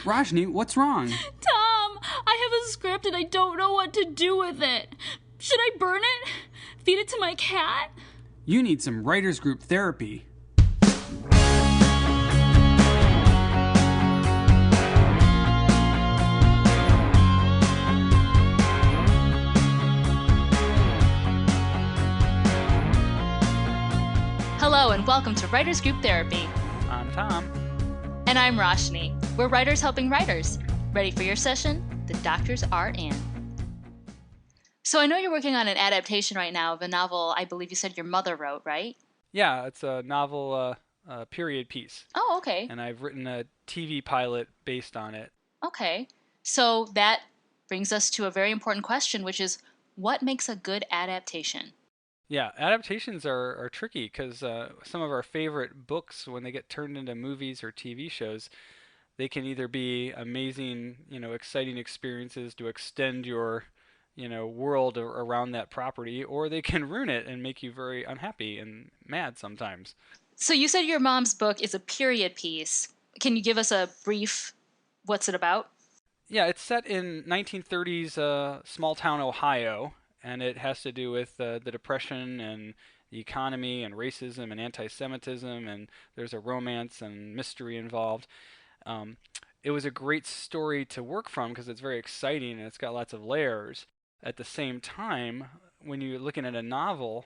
Rajni, what's wrong? Tom, I have a script and I don't know what to do with it. Should I burn it? Feed it to my cat? You need some writers group therapy. Hello and welcome to Writers Group Therapy. I'm Tom. And I'm Roshni. We're writers helping writers. Ready for your session? The doctors are in. So I know you're working on an adaptation right now of a novel I believe you said your mother wrote, right? Yeah, it's a novel period piece. Oh, okay. And I've written a TV pilot based on it. Okay. So that brings us to a very important question, which is, what makes a good adaptation? Yeah, adaptations are tricky because some of our favorite books, when they get turned into movies or TV shows, they can either be amazing, exciting experiences to extend your, world around that property, or they can ruin it and make you very unhappy and mad sometimes. So you said your mom's book is a period piece. Can you give us a brief, what's it about? Yeah, it's set in 1930s small town Ohio, and it has to do with the Depression and the economy and racism and anti-Semitism, and there's a romance and mystery involved. Um, it was a great story to work from because it's very exciting and it's got lots of layers. At the same time, when you're looking at a novel,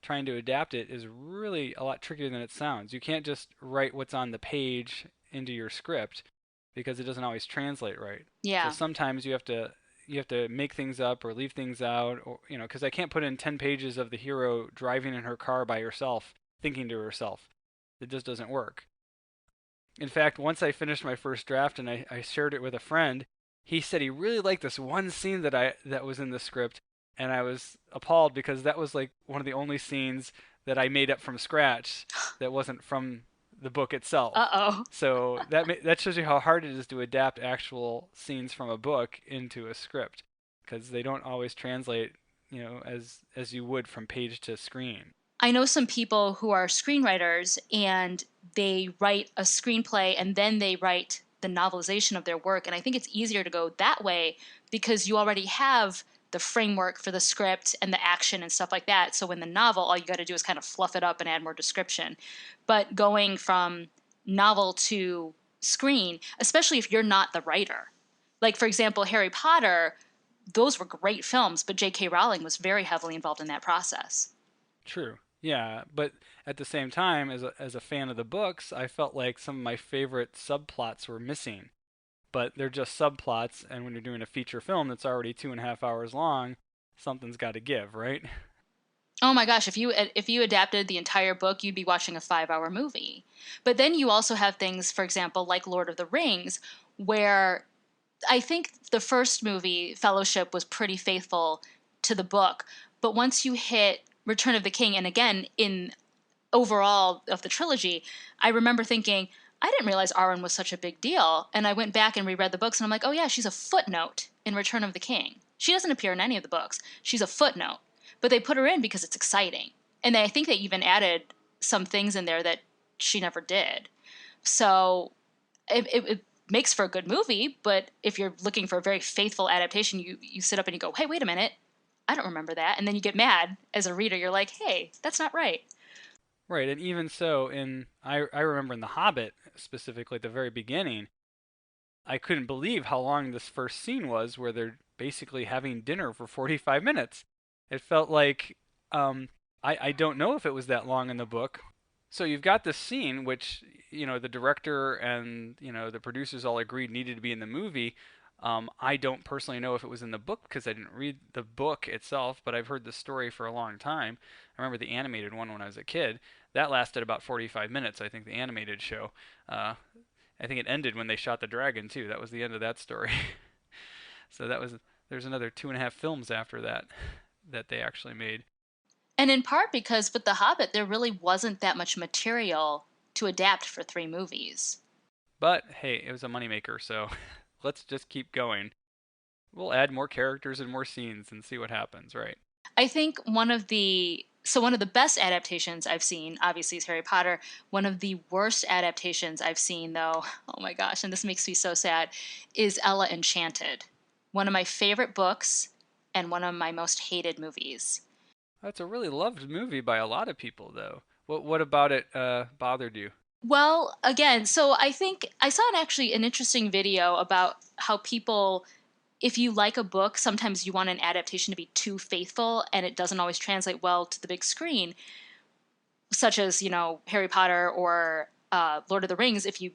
trying to adapt it is really a lot trickier than it sounds. You can't just write what's on the page into your script because it doesn't always translate right. Yeah. So sometimes you have to make things up or leave things out, or because I can't put in 10 pages of the hero driving in her car by herself, thinking to herself. It just doesn't work. In fact, once I finished my first draft and I shared it with a friend, he said he really liked this one scene that was in the script, and I was appalled because that was like one of the only scenes that I made up from scratch that wasn't from the book itself. Uh-oh. So that shows you how hard it is to adapt actual scenes from a book into a script, because they don't always translate, as you would from page to screen. I know some people who are screenwriters and they write a screenplay and then they write the novelization of their work. And I think it's easier to go that way because you already have the framework for the script and the action and stuff like that. So in the novel, all you got to do is kind of fluff it up and add more description. But going from novel to screen, especially if you're not the writer. Like, for example, Harry Potter, those were great films, but J.K. Rowling was very heavily involved in that process. True. Yeah, but at the same time, as a fan of the books, I felt like some of my favorite subplots were missing. But they're just subplots, and when you're doing a feature film that's already 2.5 hours long, something's got to give, right? Oh my gosh, if you adapted the entire book, you'd be watching a 5-hour movie. But then you also have things, for example, like Lord of the Rings, where I think the first movie, Fellowship, was pretty faithful to the book. But once you hit Return of the King, and again, in overall of the trilogy, I remember thinking, I didn't realize Arwen was such a big deal. And I went back and reread the books, and I'm like, oh yeah, she's a footnote in Return of the King. She doesn't appear in any of the books. She's a footnote. But they put her in because it's exciting. And I think they even added some things in there that she never did. So it makes for a good movie, but if you're looking for a very faithful adaptation, you sit up and you go, hey, wait a minute, I don't remember that. And then you get mad as a reader. You're like, hey, that's not right. Right, and even so, I remember in The Hobbit, specifically at the very beginning, I couldn't believe how long this first scene was where they're basically having dinner for 45 minutes. It felt like, I don't know if it was that long in the book. So you've got this scene, which, the director and, the producers all agreed needed to be in the movie. I don't personally know if it was in the book because I didn't read the book itself, but I've heard the story for a long time. I remember the animated one when I was a kid. That lasted about 45 minutes, I think, the animated show. I think it ended when they shot the dragon, too. That was the end of that story. So there's another 2.5 films after that they actually made. And in part because with The Hobbit, there really wasn't that much material to adapt for 3 movies. But, hey, it was a moneymaker, so let's just keep going. We'll add more characters and more scenes and see what happens, right? I think one of the So one of the best adaptations I've seen, obviously, is Harry Potter. One of the worst adaptations I've seen, though, oh my gosh, and this makes me so sad, is Ella Enchanted. One of my favorite books and one of my most hated movies. That's a really loved movie by a lot of people, though. What about it bothered you? Well, again, so I think I saw actually an interesting video about how people, if you like a book, sometimes you want an adaptation to be too faithful and it doesn't always translate well to the big screen, such as, Harry Potter or Lord of the Rings. If you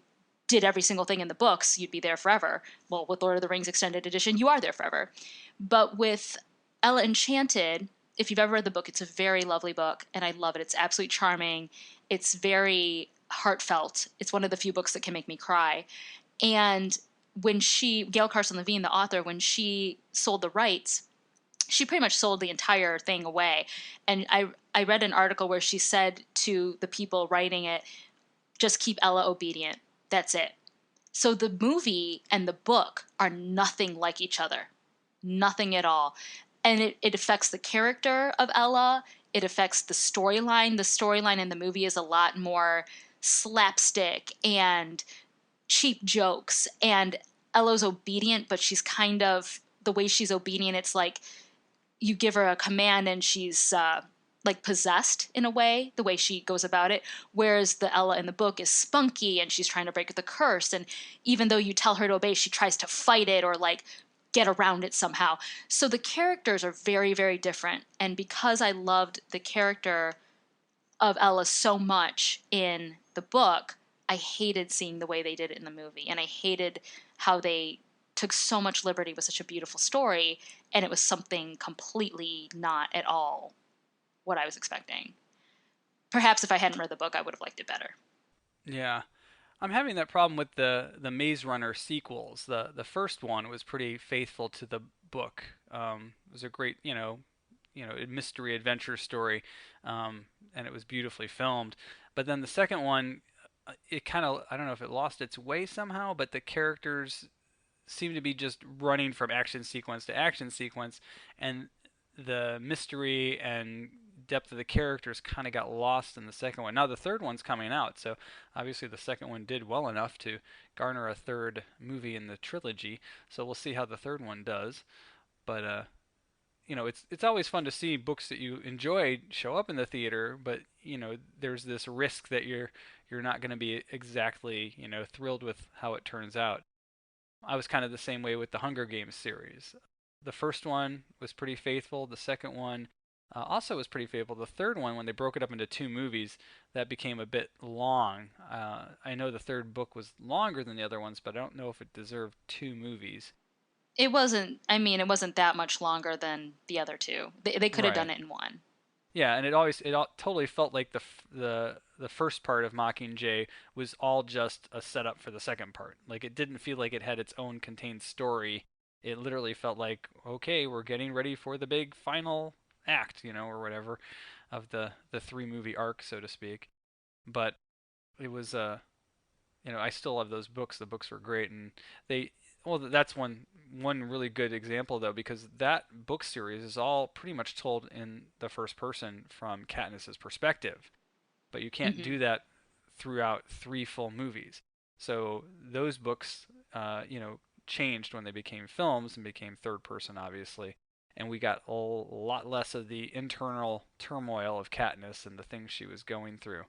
did every single thing in the books, you'd be there forever. Well, with Lord of the Rings Extended Edition, you are there forever. But with Ella Enchanted, if you've ever read the book, it's a very lovely book, and I love it. It's absolutely charming. It's very heartfelt. It's one of the few books that can make me cry. And when Gail Carson Levine, the author, when she sold the rights, she pretty much sold the entire thing away. And I read an article where she said to the people writing it, just keep Ella obedient. That's it. So the movie and the book are nothing like each other. Nothing at all. And it affects the character of Ella. It affects the storyline. The storyline in the movie is a lot more slapstick and cheap jokes. And Ella's obedient, but she's kind of, the way she's obedient, it's like you give her a command and she's like possessed in a way, the way she goes about it. Whereas the Ella in the book is spunky and she's trying to break the curse. And even though you tell her to obey, she tries to fight it or like get around it somehow. So the characters are very, very different. And because I loved the character of Ella so much in the book, I hated seeing the way they did it in the movie. And I hated how they took so much liberty with such a beautiful story, and it was something completely not at all what I was expecting. Perhaps if I hadn't read the book, I would have liked it better. Yeah. I'm having that problem with the Maze Runner sequels. The first one was pretty faithful to the book. It was a great, mystery adventure story, and it was beautifully filmed. But then the second one, it kind of, I don't know if it lost its way somehow, but the characters seem to be just running from action sequence to action sequence, and the mystery and depth of the characters kind of got lost in the second one. Now the third one's coming out, so obviously the second one did well enough to garner a third movie in the trilogy. So we'll see how the third one does. But it's always fun to see books that you enjoy show up in the theater, but there's this risk that you're not going to be exactly thrilled with how it turns out. I was kind of the same way with the Hunger Games series. The first one was pretty faithful. The second one also was pretty faithful. The third one, when they broke it up into two movies, that became a bit long. I know the third book was longer than the other ones, but I don't know if it deserved two movies. It wasn't, I mean, it wasn't that much longer than the other two. They could have done Right. it in one. Yeah, and totally felt like the first part of Mockingjay was all just a setup for the second part. Like it didn't feel like it had its own contained story. It literally felt like, okay, we're getting ready for the big final act, or whatever, of the three movie arc, so to speak. But it was I still love those books. The books were great, and they well, that's one really good example though, because that book series is all pretty much told in the first person from Katniss's perspective. But you can't Hmm. do that throughout three full movies. So those books, changed when they became films and became third person, obviously. And we got a lot less of the internal turmoil of Katniss and the things she was going through.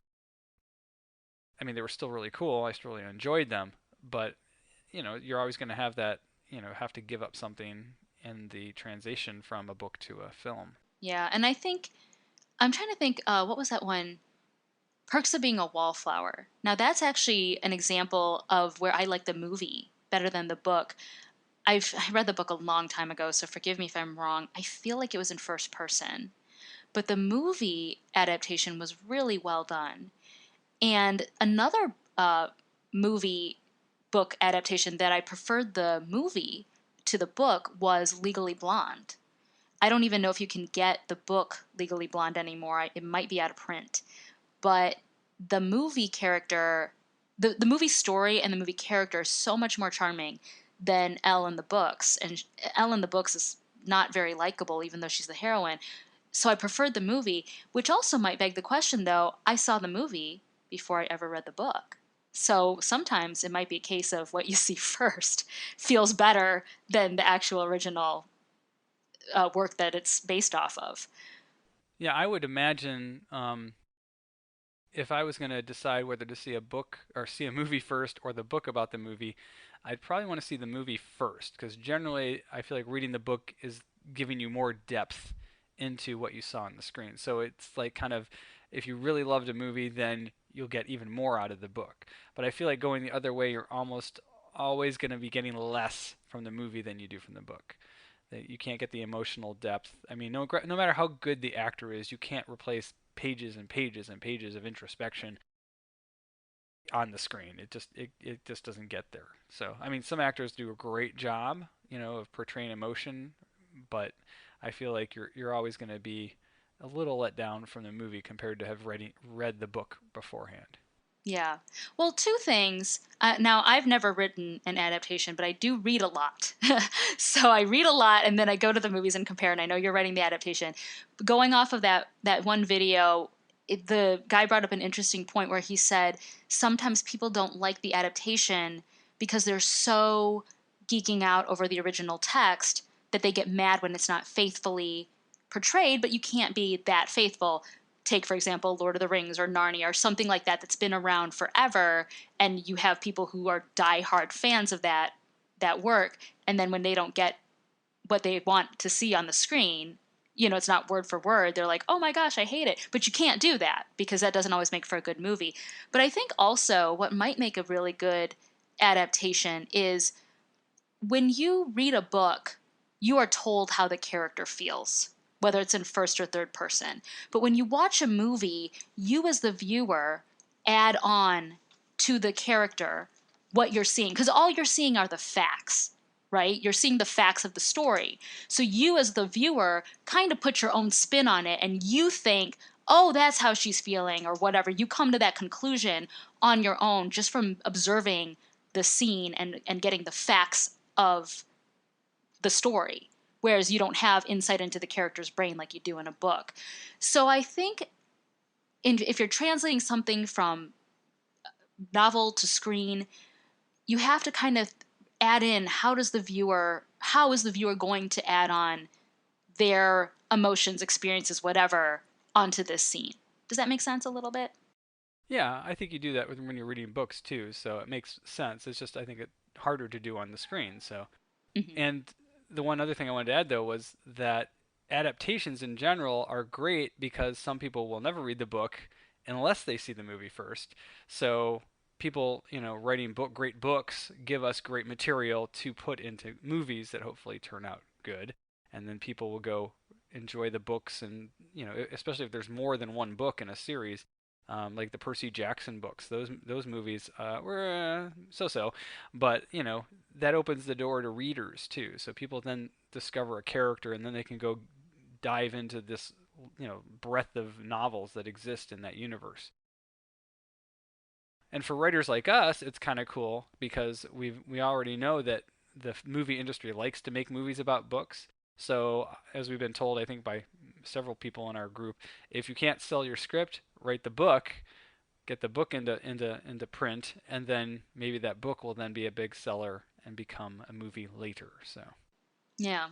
I mean, they were still really cool. I still really enjoyed them, but you're always going to have that, have to give up something in the transition from a book to a film. Yeah, and I think, I'm trying to think, what was that one? Perks of Being a Wallflower. Now, that's actually an example of where I like the movie better than the book. I read the book a long time ago, so forgive me if I'm wrong. I feel like it was in first person. But the movie adaptation was really well done. And another movie book adaptation that I preferred the movie to the book was Legally Blonde. I don't even know if you can get the book Legally Blonde anymore. It might be out of print. But the movie character, the movie story and the movie character is so much more charming than Elle in the books. And Elle in the books is not very likable, even though she's the heroine. So I preferred the movie, which also might beg the question, though, I saw the movie before I ever read the book. So sometimes it might be a case of what you see first feels better than the actual original work that it's based off of. Yeah, I would imagine if I was going to decide whether to see a book or see a movie first or the book about the movie, I'd probably want to see the movie first because generally I feel like reading the book is giving you more depth into what you saw on the screen. So it's like kind of if you really loved a movie, then you'll get even more out of the book. But I feel like going the other way, you're almost always going to be getting less from the movie than you do from the book. That you can't get the emotional depth. I mean, no matter how good the actor is, you can't replace pages and pages and pages of introspection on the screen. It just doesn't get there. So I mean, some actors do a great job, of portraying emotion, but I feel like you're always going to be a little let down from the movie compared to have read the book beforehand. Yeah. Well, two things. Now, I've never written an adaptation, but I do read a lot. So I read a lot, and then I go to the movies and compare. And I know you're writing the adaptation. Going off of that one video, the guy brought up an interesting point where he said sometimes people don't like the adaptation because they're so geeking out over the original text that they get mad when it's not faithfully portrayed. But you can't be that faithful. Take, for example, Lord of the Rings or Narnia or something like that that's been around forever, and you have people who are diehard fans of that work, and then when they don't get what they want to see on the screen, it's not word for word. They're like, "Oh my gosh, I hate it." But you can't do that because that doesn't always make for a good movie. But I think also what might make a really good adaptation is when you read a book, you are told how the character feels, whether it's in first or third person. But when you watch a movie, you as the viewer add on to the character what you're seeing, because all you're seeing are the facts, right? You're seeing the facts of the story. So you as the viewer kind of put your own spin on it and you think, oh, that's how she's feeling or whatever. You come to that conclusion on your own just from observing the scene and getting the facts of the story, whereas you don't have insight into the character's brain like you do in a book. So I think if you're translating something from novel to screen, you have to kind of add in how is the viewer going to add on their emotions, experiences, whatever onto this scene. Does that make sense a little bit? Yeah, I think you do that when you're reading books too, so it makes sense. It's just I think it's harder to do on the screen. So, Mm-hmm. and the one other thing I wanted to add though was that adaptations in general are great because some people will never read the book unless they see the movie first. So people, writing great books give us great material to put into movies that hopefully turn out good, and then people will go enjoy the books and especially if there's more than one book in a series, like the Percy Jackson books. Those movies were so-so, but that opens the door to readers too. So people then discover a character, and then they can go dive into this breadth of novels that exist in that universe. And for writers like us, it's kind of cool because we already know that the movie industry likes to make movies about books. So as we've been told, I think by several people in our group, if you can't sell your script, write the book, get the book into print, and then maybe that book will then be a big seller and become a movie later. So Yeah.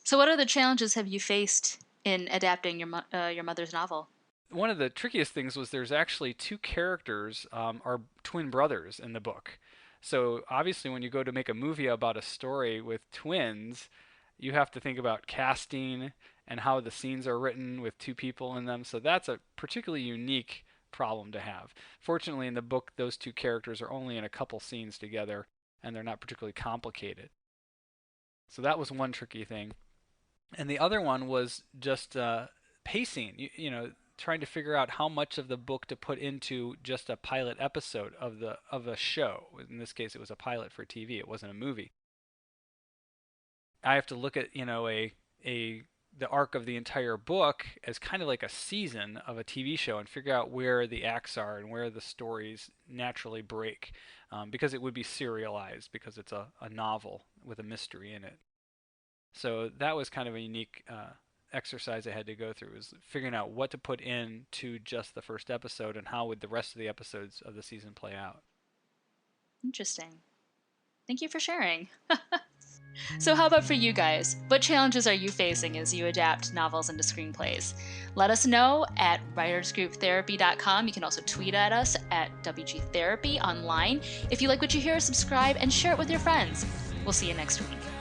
So what other challenges have you faced in adapting your mother's novel? one of the trickiest things was there's actually two characters are twin brothers in the book. So obviously, when you go to make a movie about a story with twins, you have to think about casting and how the scenes are written with two people in them. So that's a particularly unique problem to have. Fortunately, in the book, those two characters are only in a couple scenes together, and they're not particularly complicated. So that was one tricky thing. And the other one was just pacing. Trying to figure out how much of the book to put into just a pilot episode of a show. In this case, it was a pilot for TV. It wasn't a movie. I have to look at a the arc of the entire book as kind of like a season of a TV show and figure out where the acts are and where the stories naturally break, because it would be serialized because it's a novel with a mystery in it. So that was kind of a unique exercise I had to go through, was figuring out what to put into just the first episode and how would the rest of the episodes of the season play out. Interesting. Thank you for sharing. So how about for you guys? What challenges are you facing as you adapt novels into screenplays? Let us know at writersgrouptherapy.com. You can also tweet at us at WGTherapy online. If you like what you hear, subscribe and share it with your friends. We'll see you next week.